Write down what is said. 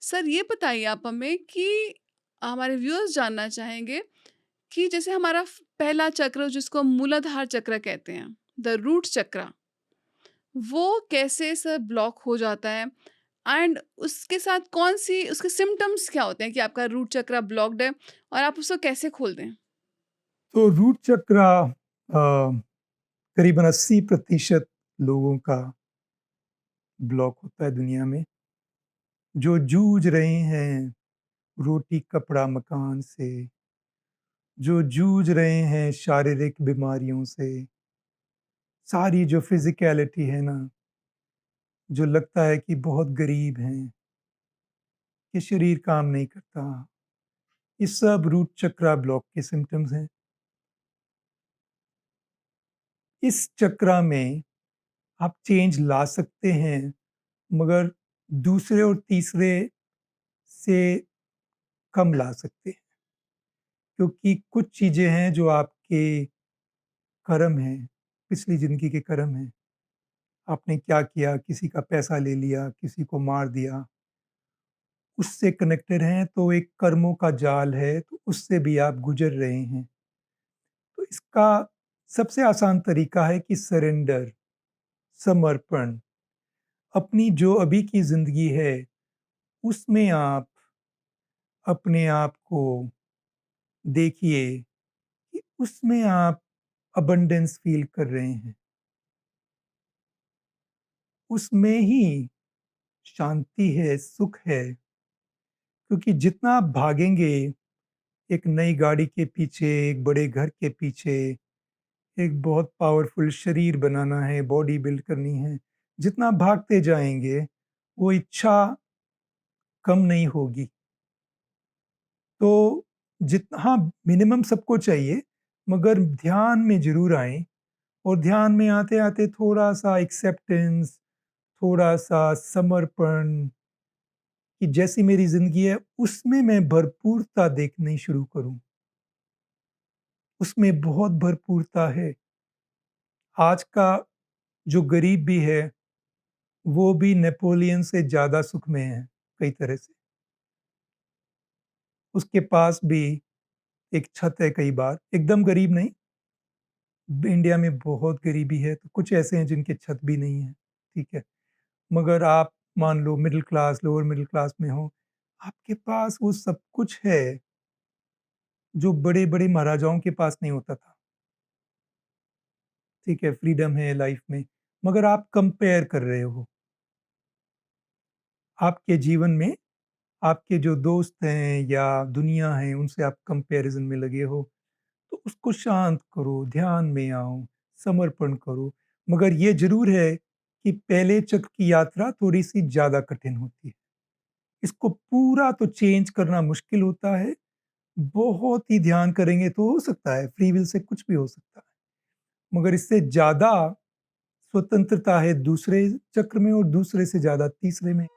Sir ये बताइए आप हमें कि हमारे व्यूअर्स जानना चाहेंगे कि जैसे हमारा पहला चक्र जिसको मूलाधार चक्र कहते हैं, द रूट चक्र, वो कैसे सर ब्लॉक हो जाता है एंड उसके साथ कौन सी उसके सिम्टम्स क्या होते हैं कि आपका रूट चक्र ब्लॉक्ड है और आप उसको कैसे खोल दें? तो रूट चक्र करीबन 80% लोगों का ब्लॉक होता है दुनिया में, जो जूझ रहे हैं रोटी कपड़ा मकान से, जो जूझ रहे हैं शारीरिक बीमारियों से, सारी जो फिजिकलिटी है ना, जो लगता है कि बहुत गरीब हैं, कि शरीर काम नहीं करता, ये सब रूट चक्र ब्लॉक के सिम्टम्स हैं। इस चक्र में आप चेंज ला सकते हैं, मगर दूसरे और तीसरे से कम ला सकते हैं, क्योंकि कुछ चीज़ें हैं जो आपके कर्म हैं, पिछली ज़िंदगी के कर्म हैं। आपने क्या किया, किसी का पैसा ले लिया, किसी को मार दिया, उससे कनेक्टेड हैं, तो एक कर्मों का जाल है, तो उससे भी आप गुज़र रहे हैं। तो इसका सबसे आसान तरीका है कि सरेंडर, समर्पण, अपनी जो अभी की ज़िंदगी है, उसमें आप अपने आप को देखिए कि उसमें आप अबंडेंस फ़ील कर रहे हैं। उसमें ही शांति है, सुख है, क्योंकि जितना आप भागेंगे एक नई गाड़ी के पीछे, एक बड़े घर के पीछे, एक बहुत पावरफुल शरीर बनाना है, बॉडी बिल्ड करनी है, जितना भागते जाएँगे, वो इच्छा कम नहीं होगी। तो हाँ, मिनिमम सबको चाहिए, मगर ध्यान में ज़रूर आएँ और ध्यान में आते-आते थोड़ा-सा एक्सेप्टेंस, थोड़ा-सा समर्पण कि जैसी मेरी ज़िंदगी है, उसमें मैं भरपूरता देखनी शुरू करूँ। उसमें बहुत भरपूरता है। आज का जो गरीब भी है, वो भी नेपोलियन से ज़्यादा सुख में है, कई तरह से। उसके पास भी एक छत है कई बार, एकदम गरीब नहीं, इंडिया में बहुत गरीबी है, तो कुछ ऐसे हैं जिनके छत भी नहीं है, ठीक है? मगर आप मान लो middle class, lower middle class में हो, आपके पास वो सब कुछ है, जो बड़े-बड़े महाराजाओं के पास नहीं होता था, ठीक है? फ्रीडम है लाइफ में, मगर आप कंपेयर कर रहे हो। आपके जीवन में आपके जो दोस्त हैं या दुनिया है, उनसे आप कंपैरिज़न में लगे हो, तो उसको शांत करो, ध्यान में आओ, समर्पण करो। मगर ये ज़रूर है कि पहले चक्र की यात्रा थोड़ी-सी ज़्यादा कठिन होती है। इसको पूरा तो चेंज करना मुश्किल होता है, बहुत ही ध्यान करेंगे तो हो सकता है, फ्री विल से कुछ भी हो सकता है। मगर इससे ज़्यादा स्वतंत्रता है दूसरे चक्र में और दूसरे से ज़्यादा तीसरे में।